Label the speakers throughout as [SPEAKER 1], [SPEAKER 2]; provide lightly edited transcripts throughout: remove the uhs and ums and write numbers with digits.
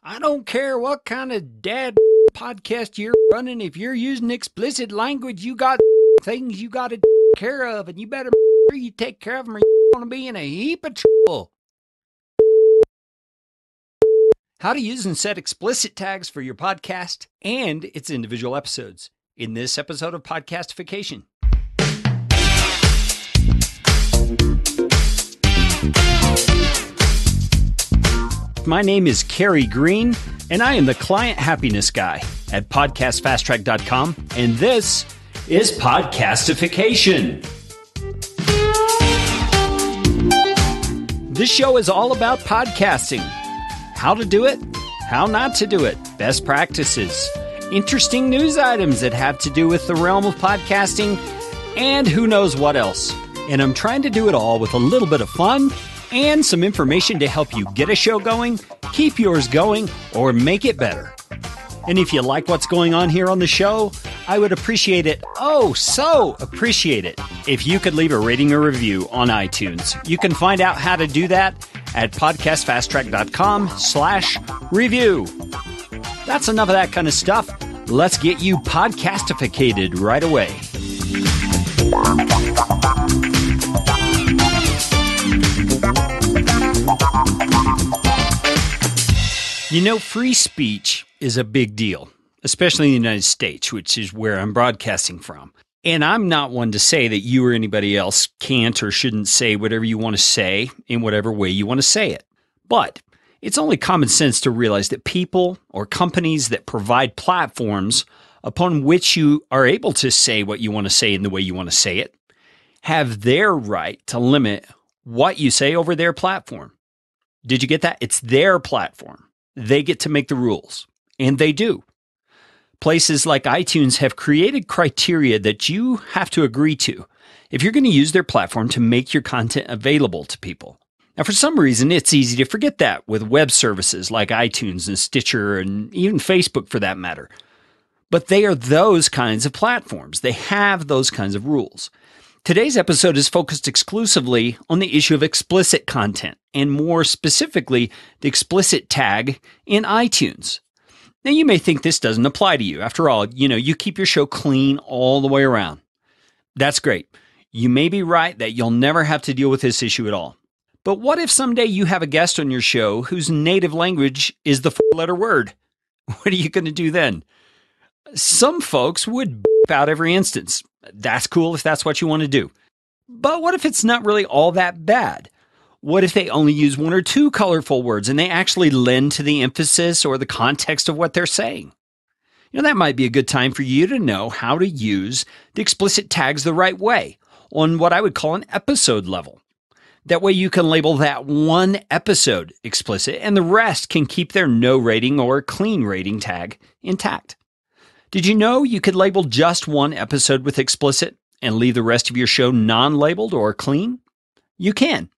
[SPEAKER 1] I don't care what kind of dad podcast you're running. If you're using explicit language, you got things you got to take care of, and you better make sure you take care of them or you're going to be in a heap of trouble. How to use and set explicit tags for your podcast and its individual episodes in this episode of Podcastification. My name is Kerry Green, and I am the client happiness guy at podcastfasttrack.com, and this is Podcastification. This show is all about podcasting. How to do it, how not to do it, best practices, interesting news items that have to do with the realm of podcasting, and who knows what else. And I'm trying to do it all with a little bit of fun and some information to help you get a show going, keep yours going, or make it better. And if you like what's going on here on the show, I would appreciate it, so appreciate it, if you could leave a rating or review on iTunes. You can find out how to do that at podcastfasttrack.com/review. That's enough of that kind of stuff. Let's get you podcastificated right away. You know, free speech is a big deal, especially in the United States, which is where I'm broadcasting from. And I'm not one to say that you or anybody else can't or shouldn't say whatever you want to say in whatever way you want to say it. But it's only common sense to realize that people or companies that provide platforms upon which you are able to say what you want to say in the way you want to say it have their right to limit what you say over their platform. Did you get that? It's their platform. They get to make the rules, and they do. Places like iTunes have created criteria that you have to agree to if you're going to use their platform to make your content available to people. Now, for some reason, it's easy to forget that with web services like iTunes and Stitcher and even Facebook for that matter. But they are those kinds of platforms. They have those kinds of rules. Today's episode is focused exclusively on the issue of explicit content, and more specifically, the explicit tag in iTunes. Now, you may think this doesn't apply to you. After all, you keep your show clean all the way around. That's great. You may be right that you'll never have to deal with this issue at all. But what if someday you have a guest on your show whose native language is the four-letter word? What are you going to do then? Some folks would beep out every instance. That's cool if that's what you want to do. But what if it's not really all that bad? What if they only use one or two colorful words and they actually lend to the emphasis or the context of what they're saying? That might be a good time for you to know how to use the explicit tags the right way on what I would call an episode level. That way you can label that one episode explicit and the rest can keep their no rating or clean rating tag intact. Did you know you could label just one episode with explicit and leave the rest of your show non-labeled or clean? You can.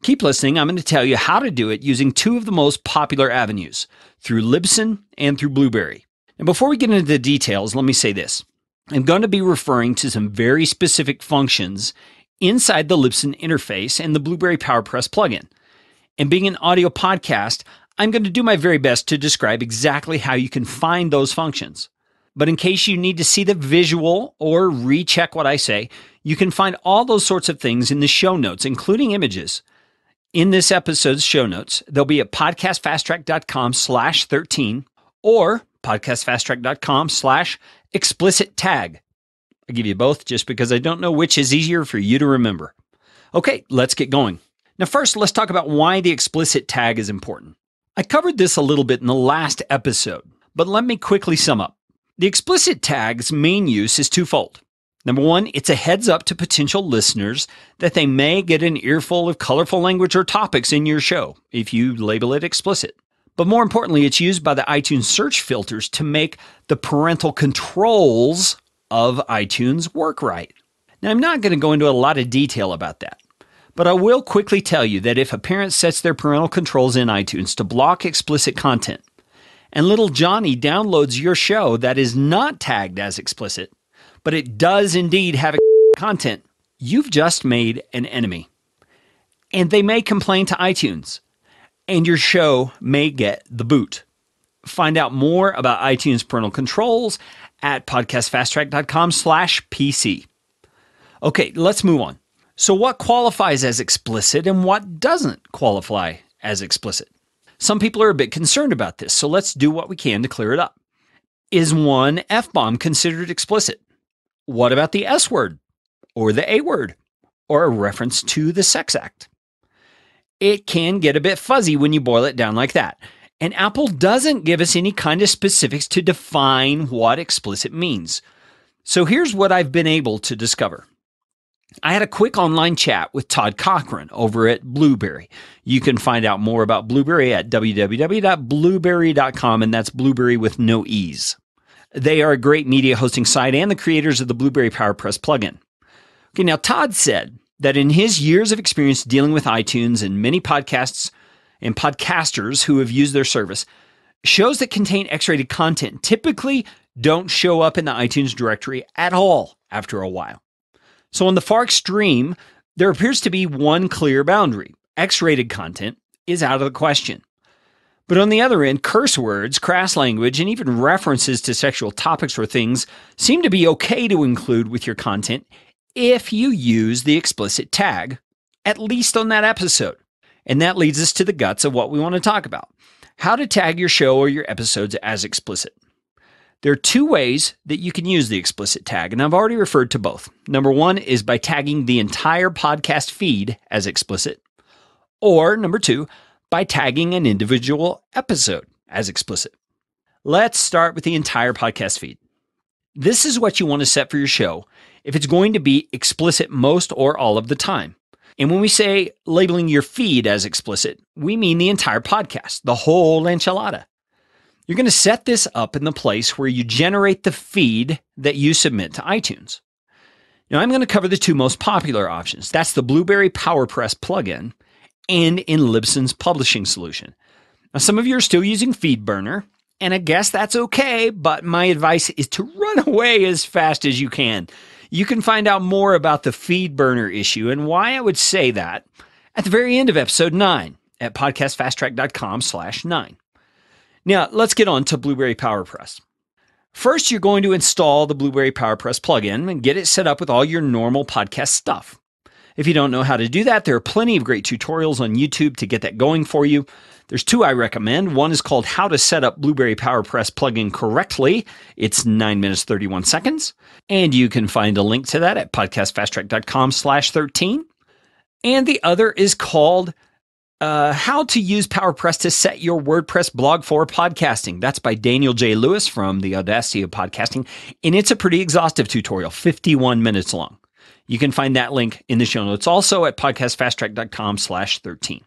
[SPEAKER 1] Keep listening. I'm going to tell you how to do it using two of the most popular avenues, through Lipson and through Blueberry. And before we get into the details, let me say this. I'm going to be referring to some very specific functions inside the Lipson interface and the Blueberry PowerPress plugin. And being an audio podcast, I'm going to do my very best to describe exactly how you can find those functions. But in case you need to see the visual or recheck what I say, you can find all those sorts of things in the show notes, including images. In this episode's show notes, they'll be at podcastfasttrack.com/13 or podcastfasttrack.com/explicit tag. I give you both just because I don't know which is easier for you to remember. Okay, let's get going. Now first, let's talk about why the explicit tag is important. I covered this a little bit in the last episode, but let me quickly sum up. The explicit tag's main use is twofold. Number one, it's a heads up to potential listeners that they may get an earful of colorful language or topics in your show if you label it explicit. But more importantly, it's used by the iTunes search filters to make the parental controls of iTunes work right. Now, I'm not going to go into a lot of detail about that, but I will quickly tell you that if a parent sets their parental controls in iTunes to block explicit content, and little Johnny downloads your show that is not tagged as explicit, but it does indeed have content, you've just made an enemy. And they may complain to iTunes, and your show may get the boot. Find out more about iTunes parental controls at podcastfasttrack.com/PC. Okay, let's move on. So what qualifies as explicit and what doesn't qualify as explicit? Some people are a bit concerned about this, so let's do what we can to clear it up. Is one F-bomb considered explicit? What about the S word or the A word or a reference to the sex act? It can get a bit fuzzy when you boil it down like that. And Apple doesn't give us any kind of specifics to define what explicit means. So here's what I've been able to discover. I had a quick online chat with Todd Cochran over at Blueberry. You can find out more about Blueberry at www.blueberry.com, and that's Blueberry with no E's. They are a great media hosting site and the creators of the Blueberry PowerPress plugin. Okay, now Todd said that in his years of experience dealing with iTunes and many podcasts and podcasters who have used their service, shows that contain X-rated content typically don't show up in the iTunes directory at all after a while. So on the far extreme, there appears to be one clear boundary. X-rated content is out of the question. But on the other end, curse words, crass language, and even references to sexual topics or things seem to be okay to include with your content if you use the explicit tag, at least on that episode. And that leads us to the guts of what we want to talk about. How to tag your show or your episodes as explicit. There are two ways that you can use the explicit tag, and I've already referred to both. Number one is by tagging the entire podcast feed as explicit, or number two, by tagging an individual episode as explicit. Let's start with the entire podcast feed. This is what you want to set for your show if it's going to be explicit most or all of the time. And when we say labeling your feed as explicit, we mean the entire podcast, the whole enchilada. You're going to set this up in the place where you generate the feed that you submit to iTunes. Now, I'm going to cover the two most popular options. That's the Blueberry PowerPress plugin and in Lipson's publishing solution. Now, some of you are still using FeedBurner, and I guess that's okay, but my advice is to run away as fast as you can. You can find out more about the FeedBurner issue and why I would say that at the very end of episode 9 at podcastfasttrack.com/9. Now, let's get on to Blueberry PowerPress. First, you're going to install the Blueberry PowerPress plugin and get it set up with all your normal podcast stuff. If you don't know how to do that, there are plenty of great tutorials on YouTube to get that going for you. There's two I recommend. One is called How to Set Up Blueberry PowerPress Plugin Correctly. It's 9 minutes, 31 seconds. And you can find a link to that at podcastfasttrack.com/13. And the other is called How to Use PowerPress to Set Your WordPress Blog for Podcasting. That's by Daniel J. Lewis from The Audacity of Podcasting. And it's a pretty exhaustive tutorial, 51 minutes long. You can find that link in the show notes also at podcastfasttrack.com/13.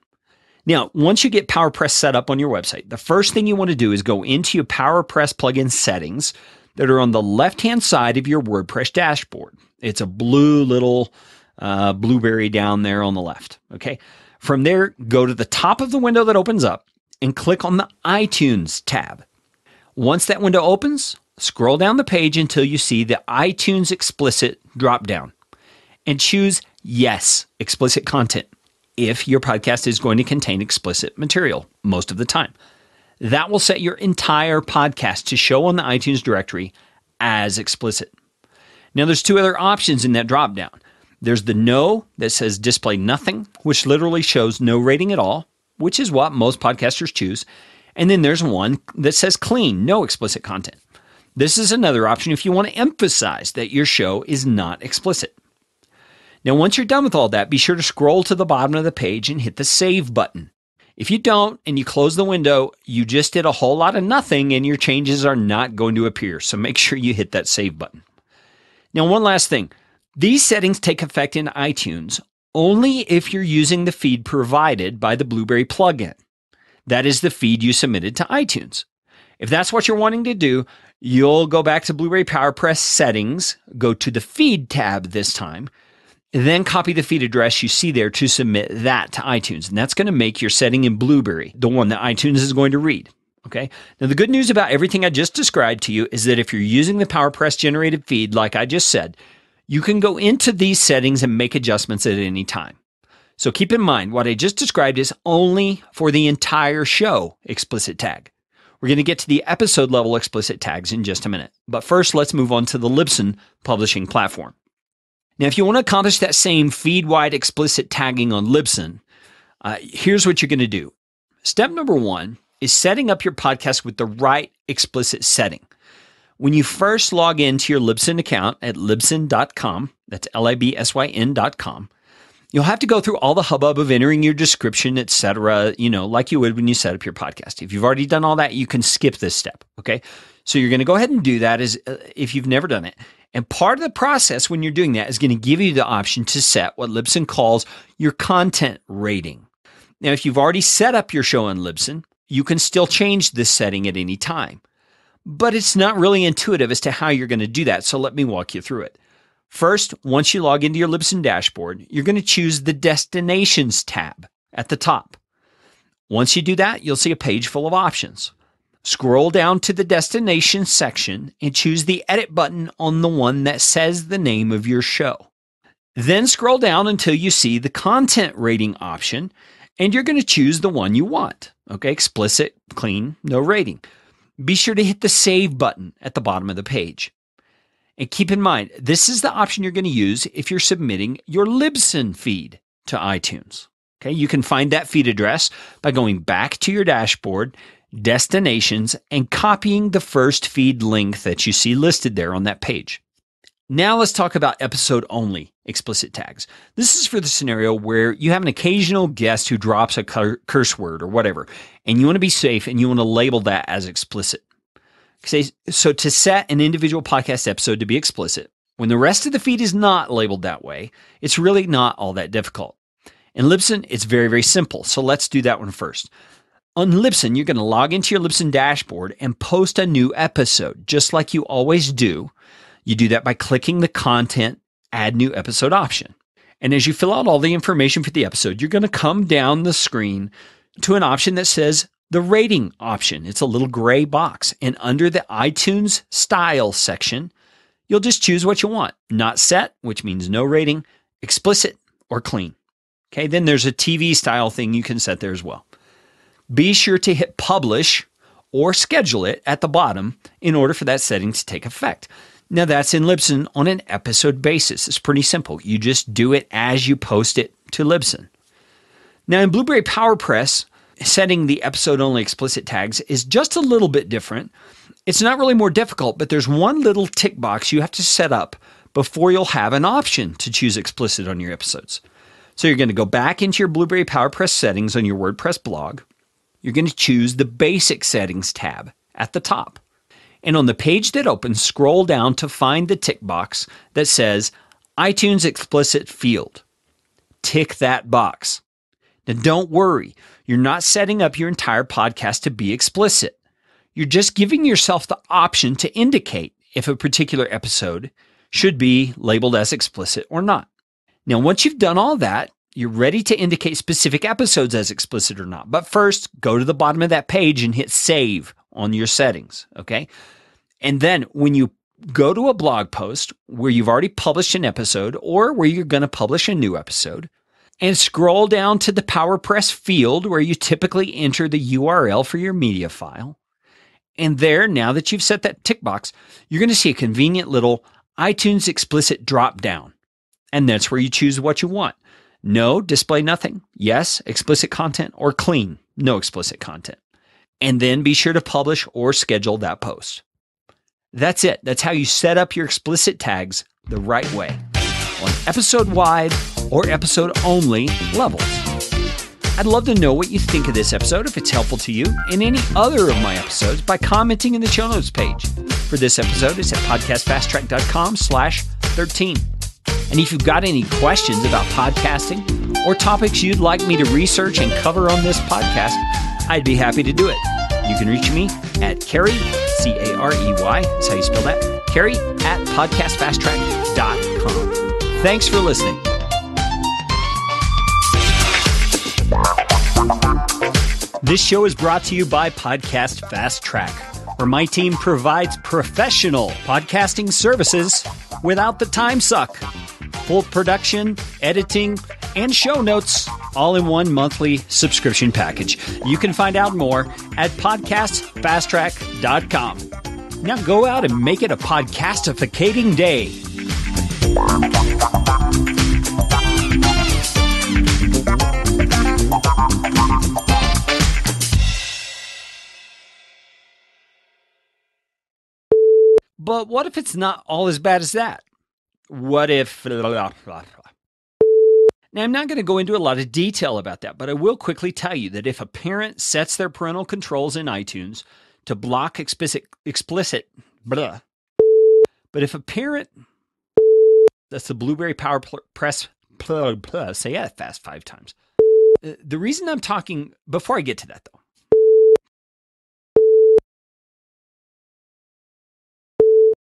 [SPEAKER 1] Now, once you get PowerPress set up on your website, the first thing you want to do is go into your PowerPress plugin settings that are on the left-hand side of your WordPress dashboard. It's a blue little blueberry down there on the left. Okay. From there, go to the top of the window that opens up and click on the iTunes tab. Once that window opens, scroll down the page until you see the iTunes Explicit drop-down and choose Yes, Explicit Content if your podcast is going to contain explicit material most of the time. That will set your entire podcast to show on the iTunes directory as explicit. Now, there's two other options in that drop-down. There's the No that says display nothing, which literally shows no rating at all, which is what most podcasters choose. And then there's one that says clean, no explicit content. This is another option if you want to emphasize that your show is not explicit. Now, once you're done with all that, be sure to scroll to the bottom of the page and hit the Save button. If you don't and you close the window, you just did a whole lot of nothing and your changes are not going to appear. So make sure you hit that Save button. Now, one last thing. These settings take effect in iTunes only if you're using the feed provided by the Blueberry plugin. That is the feed you submitted to iTunes. If that's what you're wanting to do, you'll go back to Blueberry PowerPress settings, go to the Feed tab this time, then copy the feed address you see there to submit that to iTunes. And that's going to make your setting in Blueberry the one that iTunes is going to read. Okay. Now, the good news about everything I just described to you is that if you're using the PowerPress generated feed, like I just said, you can go into these settings and make adjustments at any time. So keep in mind, what I just described is only for the entire show explicit tag. We're going to get to the episode level explicit tags in just a minute. But first, let's move on to the Lipson publishing platform. Now, if you want to accomplish that same feed-wide explicit tagging on Lipson, here's what you're going to do. Step number 1 is setting up your podcast with the right explicit setting. When you first log into your Lipson account at Lipson.com, that's Libsyn.com, you'll have to go through all the hubbub of entering your description, etc., like you would when you set up your podcast. If you've already done all that, you can skip this step, okay? So you're going to go ahead and do that as if you've never done it. And part of the process when you're doing that is going to give you the option to set what Lipson calls your content rating. Now, if you've already set up your show on Lipson, you can still change this setting at any time. But it's not really intuitive as to how you're going to do that, so let me walk you through it. First, once you log into your Lipson dashboard, you're going to choose the Destinations tab at the top. Once you do that, you'll see a page full of options. Scroll down to the Destinations section and choose the Edit button on the one that says the name of your show. Then scroll down until you see the Content Rating option, and you're going to choose the one you want. Okay, explicit, clean, no rating. Be sure to hit the Save button at the bottom of the page. And keep in mind, this is the option you're going to use if you're submitting your Lipson feed to iTunes. Okay, you can find that feed address by going back to your dashboard, Destinations, and copying the first feed link that you see listed there on that page. Now let's talk about episode-only explicit tags. This is for the scenario where you have an occasional guest who drops a curse word or whatever, and you want to be safe and you want to label that as explicit. So to set an individual podcast episode to be explicit, when the rest of the feed is not labeled that way, it's really not all that difficult. In Lipson, it's very, very simple. So let's do that one first. On Lipson, you're going to log into your Lipson dashboard and post a new episode, just like you always do. You do that by clicking the Content Add New Episode option. And as you fill out all the information for the episode, you're going to come down the screen to an option that says the Rating option. It's a little gray box. And under the iTunes Style section, you'll just choose what you want. Not set, which means no rating, explicit, or clean. Okay, then there's a TV style thing you can set there as well. Be sure to hit Publish or Schedule it at the bottom in order for that setting to take effect. Now that's in Lipson on an episode basis. It's pretty simple. You just do it as you post it to Lipson. Now in Blueberry PowerPress, setting the episode-only explicit tags is just a little bit different. It's not really more difficult, but there's one little tick box you have to set up before you'll have an option to choose explicit on your episodes. So you're going to go back into your Blueberry PowerPress settings on your WordPress blog. You're going to choose the Basic Settings tab at the top. And on the page that opens, scroll down to find the tick box that says iTunes Explicit Field. Tick that box. Now don't worry, you're not setting up your entire podcast to be explicit. You're just giving yourself the option to indicate if a particular episode should be labeled as explicit or not. Now, once you've done all that, you're ready to indicate specific episodes as explicit or not. But first, go to the bottom of that page and hit Save on your settings, okay? And then when you go to a blog post where you've already published an episode or where you're going to publish a new episode, and scroll down to the PowerPress field where you typically enter the URL for your media file. And there, now that you've set that tick box, you're going to see a convenient little iTunes Explicit drop down. And that's where you choose what you want. No, display nothing. Yes, explicit content, or clean, no explicit content. And then be sure to publish or schedule that post. That's it. That's how you set up your explicit tags the right way on episode-wide or episode-only levels. I'd love to know what you think of this episode, if it's helpful to you, and any other of my episodes by commenting in the show notes page. For this episode, it's at podcastfasttrack.com/13. And if you've got any questions about podcasting or topics you'd like me to research and cover on this podcast, I'd be happy to do it. You can reach me at Carey, Carey, that's how you spell that, Carey at podcastfasttrack.com. Thanks for listening. This show is brought to you by Podcast Fast Track, where my team provides professional podcasting services without the time suck. Full production, editing, and show notes all-in-one monthly subscription package. You can find out more at podcastfasttrack.com. Now go out and make it a podcastificating day. But what if it's not all as bad as that? What if... Now, I'm not going to go into a lot of detail about that, but I will quickly tell you that if a parent sets their parental controls in iTunes to block explicit blah, but if a parent... That's the Blueberry Power Press... Say that fast 5 times. The reason I'm talking... Before I get to that, though,